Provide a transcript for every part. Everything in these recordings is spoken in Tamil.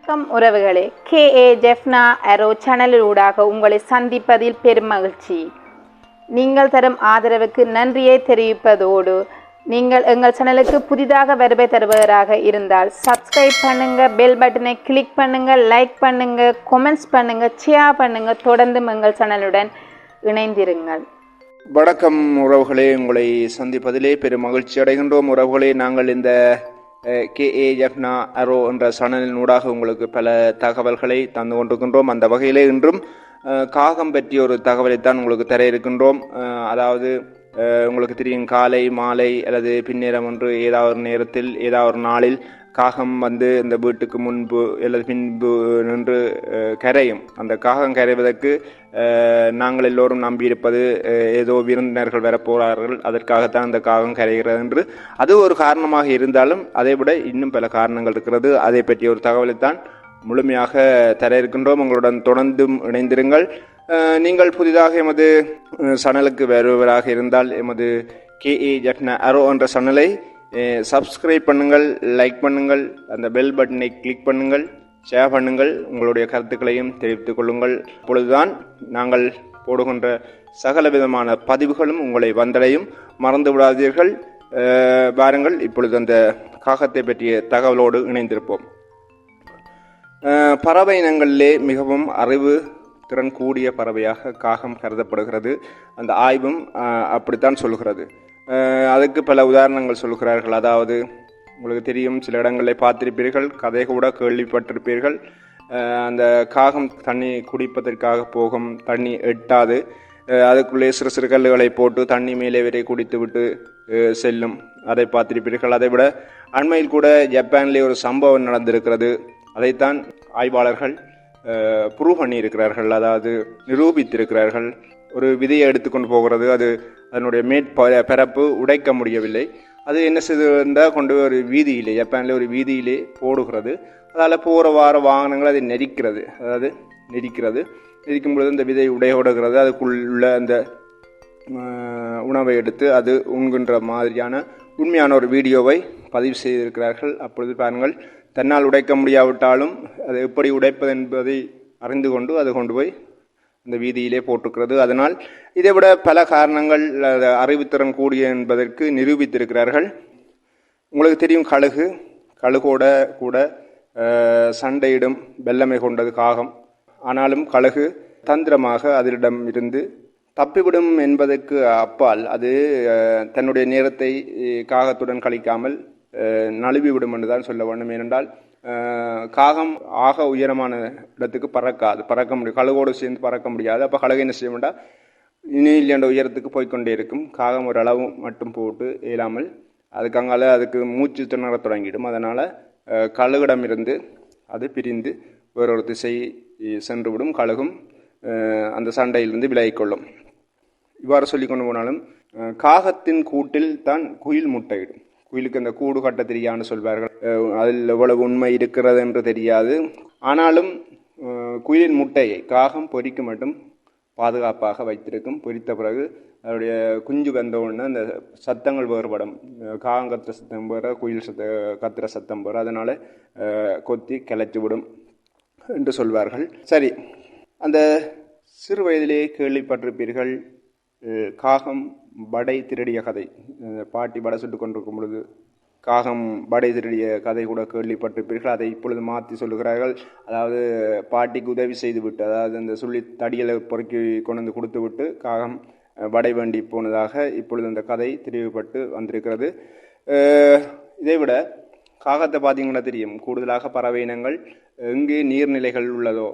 வணக்கம் உறவுகளே, KA ஜெஃப்னா அரோ சேனலிலூடாக உங்களை சந்திப்பதில் பெரும் மகிழ்ச்சி. நீங்கள் தரும் ஆதரவுக்கு நன்றியை தெரிவிப்பதோடு, நீங்கள் எங்கள் சேனலுக்கு புதிதாக வருகை தருவதாக இருந்தால் சப்ஸ்கிரைப் பண்ணுங்க, பெல் பட்டனை கிளிக் பண்ணுங்க, லைக் பண்ணுங்க, கமெண்ட்ஸ் பண்ணுங்க, ஷேர் பண்ணுங்க. தொடர்ந்து எங்கள் சேனலுடன் இணைந்திருங்கள். வணக்கம் உறவுகளே, உங்களை சந்திப்பதிலே பெரும் மகிழ்ச்சி அடைகின்றோம். உறவுகளே, நாங்கள் இந்த KA ஜெஃப்னா அரோ என்ற சேனலின் ஊடாக உங்களுக்கு பல தகவல்களை தந்து கொண்டிருக்கின்றோம். அந்த வகையிலே இன்றும் காகம் பற்றிய ஒரு தகவலைத்தான் உங்களுக்கு தர இருக்கின்றோம். அதாவது உங்களுக்கு தெரியும், காலை மாலை அல்லது பின்னேரம் என்று ஏதாவது ஒரு நேரத்தில் ஏதாவது ஒரு நாளில் காகம் வந்து இந்த வீட்டுக்கு முன்பு அல்லது பின்பு நின்று கரையும். அந்த காகம் கரைவதற்கு நாங்கள் எல்லோரும் நம்பியிருப்பது ஏதோ விருந்தினர்கள் வரப்போகிறார்கள், அதற்காகத்தான் அந்த காகம் கரைகிறது என்று. அது ஒரு காரணமாக இருந்தாலும் அதை விட இன்னும் பல காரணங்கள் இருக்கிறது. அதை பற்றிய ஒரு தகவலைத்தான் முழுமையாக தர இருக்கின்றோம். உங்களுடன் தொடர்ந்தும் இணைந்திருங்கள். நீங்கள் புதிதாக எமது சேனலுக்கு வருவராக இருந்தால் எமது KA ஜெஃப்னா அரோ என்ற சேனலை சப்ஸ்கிரைப் பண்ணுங்கள், லைக் பண்ணுங்கள், அந்த பெல் பட்டனை கிளிக் பண்ணுங்கள், ஷேர் பண்ணுங்கள். உங்களுடைய கருத்துக்களையும் தெரிவித்துக் கொள்ளுங்கள். அப்பொழுதுதான் நாங்கள் போடுகின்ற சகல விதமான பதிவுகளும் உங்களை வந்தடையும். மறந்து விடாதீர்கள். வாருங்கள், இப்பொழுது அந்த காகத்தை பற்றிய தகவலோடு இணைந்திருப்போம். பறவை இனங்களிலே மிகவும் அறிவு திறன் கூடிய பறவையாக காகம் கருதப்படுகிறது. அந்த ஆய்வும் அப்படித்தான் சொல்கிறது. அதுக்கு பல உதாரணங்கள் சொல்கிறார்கள். அதாவது உங்களுக்கு தெரியும், சில இடங்களில் பார்த்திருப்பீர்கள், கதை கூட கேள்விப்பட்டிருப்பீர்கள். அந்த காகம் தண்ணி குடிப்பதற்காக போகும், தண்ணி எட்டாது, அதுக்குள்ளே சிறு சிறு கல்லுகளை போட்டு தண்ணி மேலே வரை குடித்து விட்டு செல்லும். அதை பார்த்திருப்பீர்கள். அதை விட அண்மையில் கூட ஜப்பானிலே ஒரு சம்பவம் நடந்திருக்கிறது. அதைத்தான் ஆய்வாளர்கள் ப்ரூவ் பண்ணியிருக்கிறார்கள், அதாவது நிரூபித்திருக்கிறார்கள். ஒரு விதையை எடுத்துக்கொண்டு போகிறது, அது அதனுடைய மேற்பரப்பு உடைக்க முடியவில்லை. அது என்ன செய்தால் கொண்டு ஒரு வீதியிலே, ஜப்பானில் ஒரு வீதியிலே போடுகிறது. அதால் போகிற வார வாகனங்கள் அதை நெரிக்கிறது. அதாவது நெரிக்கும் பொழுது அந்த விதை உடையோடுகிறது. அதுக்குள்ள அந்த உணவை எடுத்து அது உண்கின்ற மாதிரியான உண்மையான ஒரு வீடியோவை பதிவு செய்திருக்கிறார்கள். அப்பொழுது பாருங்கள், தன்னால் உடைக்க முடியாவிட்டாலும் அதை எப்படி உடைப்பது என்பதை அறிந்து கொண்டு அது கொண்டு போய் இந்த வீதியிலே போட்டிருக்கிறது. அதனால் இதை விட பல காரணங்கள் அறிவுத்திறன் கூடிய என்பதற்கு நிரூபித்திருக்கிறார்கள். உங்களுக்கு தெரியும், கழுகோட கூட சண்டையிடும் வெள்ளமை கொண்டது காகம். ஆனாலும் கழுகு தந்திரமாக அதனிடம் இருந்து தப்பிவிடும் என்பதற்கு அப்பால் அது தன்னுடைய நேரத்தை காகத்துடன் கழிக்காமல் நழுவிவிடும் என்றுதான் சொல்ல வேண்டும். ஏனென்றால் காகம் ஆக உயரமான இடத்துக்கு பறக்க முடியும், கழுகோடு சேர்ந்து பறக்க முடியாது. அப்போ கழுகு என்ன செய்ய வேண்டாம், இனியில் என்ற உயரத்துக்கு போய்கொண்டே இருக்கும். காகம் ஒரு அளவு மட்டும் போட்டு இயலாமல் அதுக்கு மூச்சு திணற தொடங்கிடும். அதனால் கழுகிடமிருந்து அது பிரிந்து வேறொரு திசை சென்றுவிடும். கழுகும் அந்த சண்டையிலிருந்து விலகிக்கொள்ளும். இவ்வாறு சொல்லி கொண்டு போனாலும் காகத்தின் கூட்டில் தான் குயில் முட்டையிடும். குயிலுக்கு அந்த கூடு கட்ட தெரியான்னு சொல்வார்கள். அதில் எவ்வளவு உண்மை இருக்கிறது என்று தெரியாது. ஆனாலும் குயிலின் முட்டையை காகம் பொறிக்க மட்டும் பாதுகாப்பாக வைத்திருக்கும். பொறித்த பிறகு அதனுடைய குஞ்சு வந்த உடனே அந்த சத்தங்கள் வேறுபடும். காகம் கத்துற சத்தம் வேற, குயில் கத்துற சத்தம் வேறு. அதனால கொத்தி கிளச்சி விடும் என்று சொல்வார்கள். சரி, அந்த சிறு வயதிலே கேள்விப்பட்டிருப்பீர்கள் காகம் படை திருடிய கதை. பாட்டி படை சுட்டு கொண்டிருக்கும் பொழுது காகம் படை திருடிய கதை கூட கேள்விப்பட்டிருப்பீர்கள். அதை இப்பொழுது மாற்றி சொல்லுகிறார்கள். அதாவது பாட்டிக்கு உதவி செய்து விட்டு, அதாவது அந்த சொல்லி தடியலை பொறுக்கி கொண்டு வந்து கொடுத்து விட்டு காகம் படை வேண்டி போனதாக இப்பொழுது அந்த கதை தெரிவிக்கப்பட்டு வந்திருக்கிறது. இதைவிட காகத்தை பார்த்தீங்கன்னா தெரியும், கூடுதலாக பறவை இனங்கள் எங்கே நீர்நிலைகள் உள்ளதோ,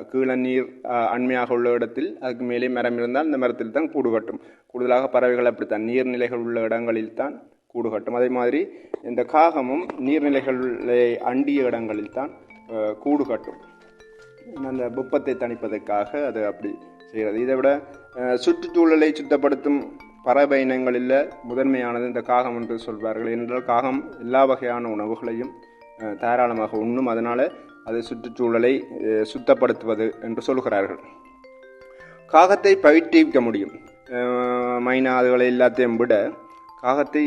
கீழ நீர் அண்மையாக உள்ள இடத்தில் அதுக்கு மேலே மரம் இருந்தால் அந்த மரத்தில் தான் கூடு கட்டும். கூடுதலாக பறவைகள் அப்படித்தான் நீர்நிலைகள் உள்ள இடங்களில் தான் கூடு கட்டும். அதே மாதிரி இந்த காகமும் நீர்நிலைகளை அண்டிய இடங்களில் தான் கூடு கட்டும். அந்த வெப்பத்தை தணிப்பதற்காக அது அப்படி செய்கிறது. இதை விட சுற்றுச்சூழலை சுத்தப்படுத்தும் பறவை இனங்களில் முதன்மையானது இந்த காகம் என்று சொல்வார்கள். என்றால் காகம் எல்லா வகையான உணவுகளையும் தாராளமாக உண்ணும். அதனால் அது சுற்றுச்சூழலை சுத்தப்படுத்துவது என்று சொல்கிறார்கள். காகத்தை பயிற்றுவிக்க முடியும். மைனா அதுகளை எல்லாத்தையும் விட காகத்தை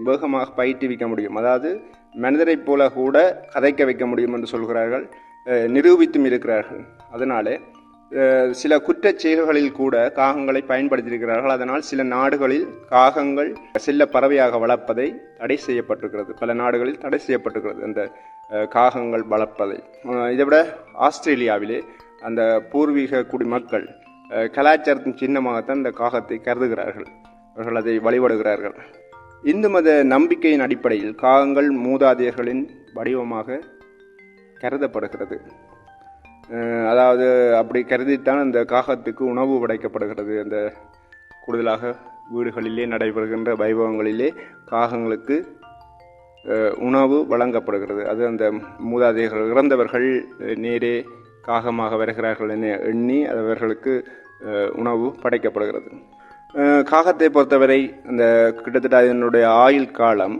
வேகமாக பயிற்றுவிக்க முடியும். அதாவது மனிதரைப் போல கூட கதைக்க வைக்க முடியும் என்று சொல்கிறார்கள், நிரூபித்தும் இருக்கிறார்கள். அதனாலே சில குற்றச் செயல்களில் கூட காகங்களை பயன்படுத்தியிருக்கிறார்கள். அதனால் சில நாடுகளில் காகங்கள் செல்ல பறவையாக வளர்ப்பதை தடை செய்யப்பட்டிருக்கிறது. பல நாடுகளில் தடை செய்யப்பட்டிருக்கிறது அந்த காகங்கள் வளர்ப்பதை. இதைவிட ஆஸ்திரேலியாவிலே அந்த பூர்வீக குடிமக்கள் கலாச்சாரத்தின் சின்னமாகத்தான் இந்த காகத்தை கருதுகிறார்கள். அவர்கள் அதை வழிபடுகிறார்கள். இந்து மத நம்பிக்கையின் அடிப்படையில் காகங்கள் மூதாதையர்களின் வடிவமாக கருதப்படுகிறது. அதாவது அப்படி கருதித்தான் அந்த காகத்துக்கு உணவு படைக்கப்படுகிறது. அந்த கூடுதலாக வீடுகளிலே நடைபெறுகின்ற வைபவங்களிலே காகங்களுக்கு உணவு வழங்கப்படுகிறது. அது அந்த மூதாதையர்கள் இறந்தவர்கள் நேரே காகமாக வருகிறார்கள் என எண்ணி அவர்களுக்கு உணவு படைக்கப்படுகிறது. காகத்தை பொறுத்தவரை அந்த கிட்டத்தட்ட அதனுடைய ஆயுள் காலம்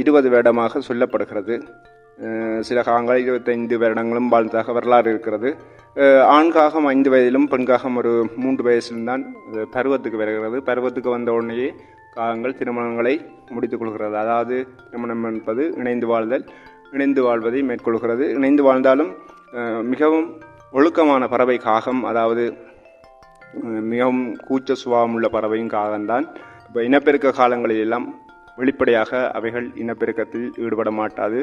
20 வருடமாக சொல்லப்படுகிறது. சில காகங்கள் 25 வருடங்களும் வாழ்ந்ததாக வரலாறு இருக்கிறது. ஆண் காகம் 5 வயதிலும் பெண் காகம் ஒரு 3 வயசிலும் தான் பருவத்துக்கு வருகிறது. பருவத்துக்கு வந்த உடனேயே காகங்கள் திருமணங்களை முடித்துக் கொள்கிறது. அதாவது திருமணம் என்பது இணைந்து வாழ்தல், இணைந்து வாழ்வதை மேற்கொள்கிறது. இணைந்து வாழ்ந்தாலும் மிகவும் ஒழுக்கமான பறவை காகம். அதாவது மிகவும் கூச்ச சுபாவம் உள்ள பறவையும் காகம்தான். இப்போ இனப்பெருக்க காலங்களில் எல்லாம் வெளிப்படையாக அவைகள் இனப்பெருக்கத்தில் ஈடுபட மாட்டாது.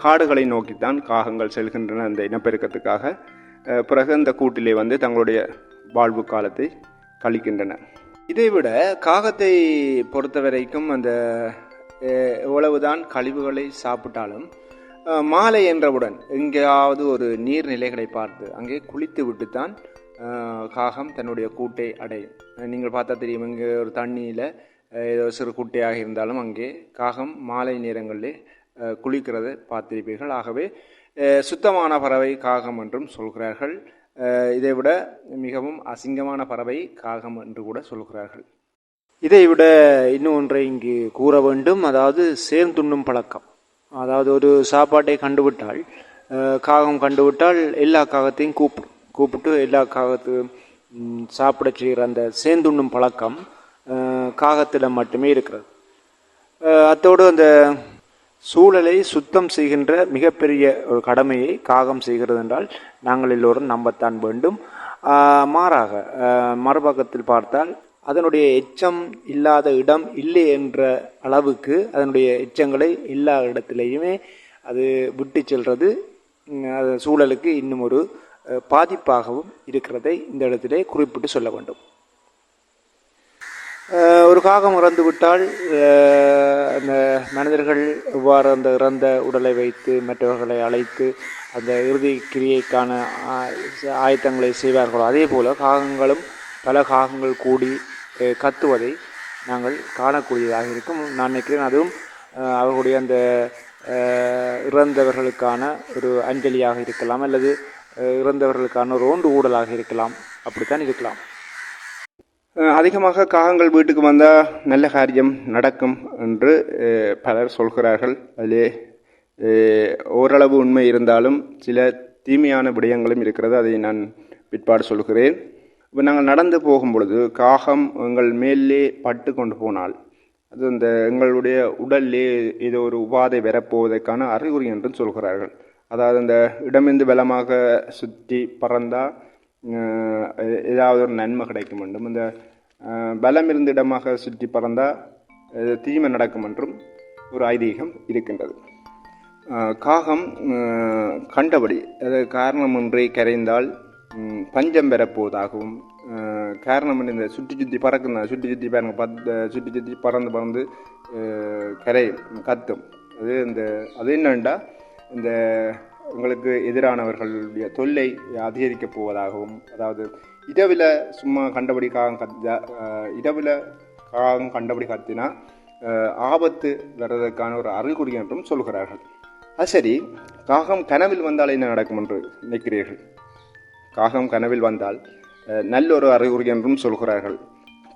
காடுகளை நோக்கித்தான் காகங்கள் செல்கின்றன அந்த இனப்பெருக்கத்துக்காக. பிறகு அந்த கூட்டிலே வந்து தங்களுடைய வாழ்வு காலத்தை கழிக்கின்றன. இதைவிட காகத்தை பொறுத்த வரைக்கும் அந்த எவ்வளவுதான் கழிவுகளை சாப்பிட்டாலும் மாலை என்றவுடன் எங்கேயாவது ஒரு நீர்நிலைகளை பார்த்து அங்கே குளித்து விட்டுத்தான் காகம் தன்னுடைய கூட்டை அடையும். நீங்கள் பார்த்தா தெரியும், இங்கே ஒரு தண்ணியில் ஏதோ சிறு குட்டையாக இருந்தாலும் அங்கே காகம் மாலை நேரங்களிலே குளிக்கிறதை பார்த்திருப்பீர்கள். ஆகவே சுத்தமான பறவை காகம் என்றும் சொல்கிறார்கள். இதைவிட மிகவும் அசிங்கமான பறவை காகம் என்று கூட சொல்கிறார்கள். இதைவிட இன்னும் ஒன்றை இங்கு கூற வேண்டும். அதாவது சேர்ந்துண்ணும் பழக்கம். அதாவது ஒரு சாப்பாட்டை கண்டுவிட்டால், காகம் கண்டுவிட்டால் எல்லா காகத்தையும் கூப்பிட்டு எல்லா காகத்தையும் சாப்பிட செய்கிற அந்த சேர்ந்துண்ணும் பழக்கம் காகத்திடம் மட்டுமே இருக்கிறது. அத்தோடு அந்த சூழலை சுத்தம் செய்கின்ற மிகப்பெரிய ஒரு கடமையை காகம் செய்கிறது என்றால் நாங்கள் எல்லோரும் நம்பத்தான் வேண்டும். மாறாக மறுபக்கத்தில் பார்த்தால் அதனுடைய எச்சம் இல்லாத இடம் இல்லை என்ற அளவுக்கு அதனுடைய எச்சங்களை எல்லா இடத்திலையுமே அது விட்டு செல்றது அது சூழலுக்கு இன்னும் ஒரு பாதிப்பாகவும் இருக்கிறதை இந்த இடத்திலே குறிப்பிட்டு சொல்ல வேண்டும். ஒரு காகம் இறந்து விட்டால் அந்த மனிதர்கள் எவ்வாறு அந்த இறந்த உடலை வைத்து மற்றவர்களை அழைத்து அந்த இறுதி கிரியைக்கான ஆயத்தங்களை செய்வார்களோ அதே போல காகங்களும் பல காகங்கள் கூடி கத்துவதை நாங்கள் காணக்கூடியதாக இருக்கும். நான் நினைக்கிறேன் அதுவும் அவர்களுடைய அந்த இறந்தவர்களுக்கான ஒரு அஞ்சலியாக இருக்கலாம், அல்லது இறந்தவர்களுக்கான ஒரு ஓண்டு ஊடலாக இருக்கலாம். அப்படித்தான் இருக்கலாம். அதிகமாக காகங்கள் வீட்டுக்கு வந்தால் நல்ல காரியம் நடக்கும் என்று பலர் சொல்கிறார்கள். அதிலே ஓரளவு உண்மை இருந்தாலும் சில தீமையான விடயங்களும் இருக்கிறது. அதை நான் பிற்பாடு சொல்கிறேன். இப்போ நாங்கள் நடந்து போகும் பொழுது காகம் எங்கள் மேலே பட்டு கொண்டு போனால் அது அந்த எங்களுடைய உடல்லே ஏதோ ஒரு உபாதை வரப்போவதற்கான அறிகுறி என்றும் சொல்கிறார்கள். அதாவது அந்த இடமிருந்து பலமாக சுற்றி பறந்தால் ஏதாவது ஒரு நன்மை கிடைக்கும் என்றும், இந்த பலமிருந்து இடமாக சுற்றி பறந்தால் தீமை நடக்கும் என்றும் ஒரு ஐதீகம் இருக்கின்றது. காகம் கண்டபடி அது காரணமின்றி கரைந்தால் பஞ்சம் பெறப்போவதாகவும், காரணம் இந்த சுற்றி பறக்குங்க, சுற்றி பாருங்க, சுற்றி பறந்து கரையும் கத்தும். அது என்னண்டா இந்த உங்களுக்கு எதிரானவர்களுடைய தொல்லை அதிகரிக்கப் போவதாகவும், அதாவது இரவில் சும்மா கண்டபடி இரவில் காகம் கண்டபடி கத்தினா ஆபத்து வர்றதுக்கான ஒரு அறிகுறி என்றும் சொல்கிறார்கள். அது சரி, காகம் கனவில் வந்தால் என்ன நடக்கும் என்று நினைக்கிறீர்கள்? காகம் கனவில் வந்தால் நல்ல ஒரு அறிகுறி என்றும் சொல்கிறார்கள்.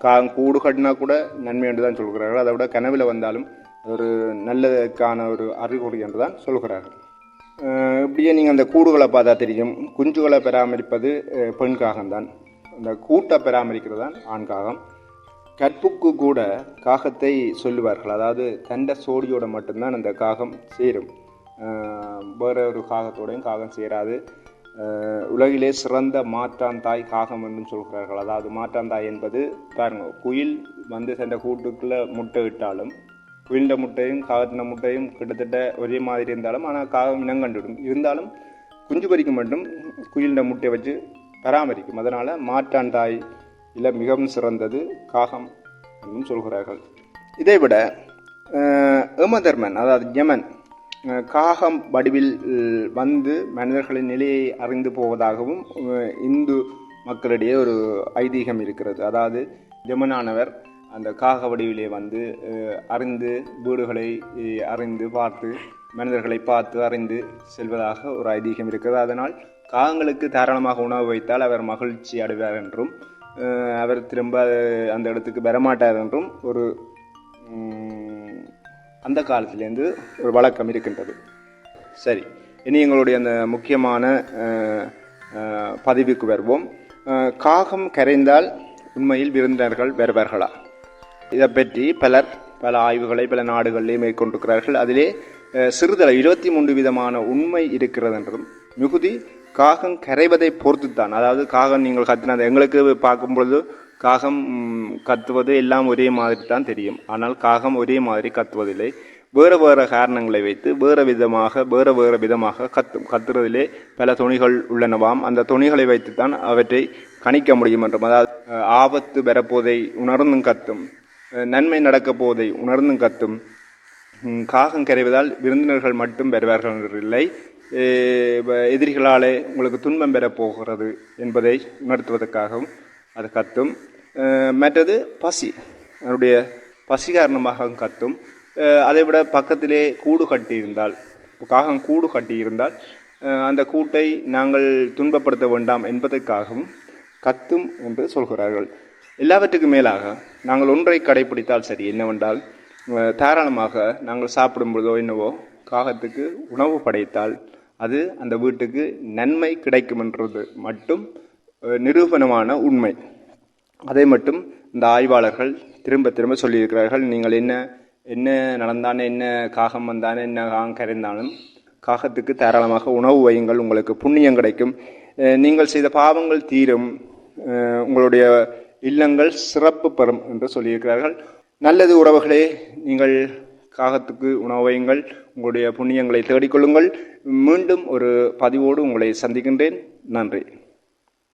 காகம் கூடு கட்டினா கூட நன்மை என்று தான் சொல்கிறார்கள். அதை விட கனவில் வந்தாலும் ஒரு நல்லதுக்கான ஒரு அறிகுறி என்று தான் சொல்கிறார்கள். இப்படியே நீங்கள் அந்த கூடுகளை பார்த்தா தெரியும், குஞ்சுகளை பராமரிப்பது பெண் காகம்தான், அந்த கூட்டை பராமரிக்கிறது தான் ஆண் காகம். கற்புக்கு கூட காகத்தை சொல்லுவார்கள். அதாவது தண்ட சோடியோட மட்டும்தான் அந்த காகம் சேரும். வேற ஒரு காகத்தோடையும் காகம் சேராது. உலகிலே சிறந்த மாற்றாந்தாய் காகம் என்றும் சொல்கிறார்கள். அதாவது மாற்றாந்தாய் என்பது பாருங்க, குயில் தன் கூட்டுக்குள்ள முட்டை இட்டாலும் குயிலிൻ്റെ முட்டையும் காகத்தின முட்டையும் கிட்டத்தட்ட ஒரே மாதிரி இருந்தாலும் ஆனால் காகம் இனங்கண்டுடும். இருந்தாலும் குஞ்சு பறிக்க மட்டும் குயிலிൻ്റെ முட்டையை வச்சு பராமரிக்கும். அதனால் மாற்றாந்தாய் இல்லை மிகவும் சிறந்தது காகம் என்றும் சொல்கிறார்கள். இதைவிட யமதர்மன் அதாவது யமன் காகம் வடிவில் மனிதர்களின் நிலையை அறிந்து போவதாகவும் இந்து மக்களிடையே ஒரு ஐதீகம் இருக்கிறது. அதாவது யமனானவர் அந்த காக வடிவிலே அறிந்து வீடுகளை அறிந்து பார்த்து மனிதர்களை பார்த்து அறிந்து செல்வதாக ஒரு ஐதீகம் இருக்கிறது. அதனால் காகங்களுக்கு தாராளமாக உணவு வைத்தால் அவர் மகிழ்ச்சி அடைவார் என்றும் அவர் திரும்ப அந்த இடத்துக்கு வரமாட்டார் என்றும் ஒரு அந்த காலத்திலேருந்து ஒரு வழக்கம் இருக்கின்றது. சரி, இனி எங்களுடைய அந்த முக்கியமான பதிவுக்கு வருவோம். காகம் கரைந்தால் உண்மையில் விருந்தினர்கள் வருவார்களா? இதை பற்றி பல ஆய்வுகளை பல நாடுகளிலே மேற்கொண்டிருக்கிறார்கள். அதிலே சிறிதளவு 23 விதமான உண்மை இருக்கிறது என்றும் மிகுதி காகம் கரைவதை பொறுத்துத்தான். அதாவது காகம் நீங்கள் கத்தினது எங்களுக்கு பார்க்கும் பொழுது காகம் கத்துவது எல்லாம் ஒரே மாதிரி தான் தெரியும். ஆனால் காகம் ஒரே மாதிரி கத்துவதில்லை. வேறு வேறு காரணங்களை வைத்து வேறு விதமாக கத்துறதிலே பல துணிகள் உள்ளனவாம். அந்த துணிகளை வைத்துத்தான் அவற்றை கணிக்க முடியும் என்றும். அதாவது ஆபத்து வரப்போதை உணர்ந்தும் கத்தும், நன்மை நடக்கப் போவதை உணர்ந்தும் கத்தும். காகம் கரைவதால் விருந்தினர்கள் மட்டும் வருவார்கள் என்றில்லை, எதிரிகளாலே உங்களுக்கு துன்பம் பெறப்போகிறது என்பதை உணர்த்துவதற்காகவும் அது கத்தும். மற்றது பசி, அதனுடைய பசி காரணமாக கத்தும். அதைவிட பக்கத்திலே கூடு கட்டியிருந்தால், காகம் கூடு கட்டியிருந்தால் அந்த கூட்டை நாங்கள் துன்பப்படுத்த வேண்டாம் என்பதற்காகவும் கத்தும் என்று சொல்கிறார்கள். எல்லாவற்றுக்கும் மேலாக நாங்கள் ஒன்றை கடைபிடித்தால் சரி, என்னவென்றால் தாராளமாக நாங்கள் சாப்பிடும் பொழுதோ என்னவோ காகத்துக்கு உணவு படைத்தால் அது அந்த வீட்டுக்கு நன்மை கிடைக்கும் என்றது மட்டும் நிரூபணமான உண்மை. அதை மட்டும் இந்த ஆய்வாளர்கள் திரும்ப சொல்லியிருக்கிறார்கள். நீங்கள் என்ன நடந்தானே, என்ன காகம் வந்தானே, என்ன காகம் கரைந்தாலும் காகத்துக்கு தாராளமாக உணவு வையுங்கள், உங்களுக்கு புண்ணியம் கிடைக்கும், நீங்கள் செய்த பாவங்கள் தீரும், உங்களுடைய இல்லங்கள் சிறப்பு பெறும் என்று சொல்லியிருக்கிறார்கள். நல்லது உறவுகளே, நீங்கள் காகத்துக்கு உணவு வையுங்கள், உங்களுடைய புண்ணியங்களை தேடிக்கொள்ளுங்கள். மீண்டும் ஒரு பதிவோடு உங்களை சந்திக்கின்றேன். நன்றி.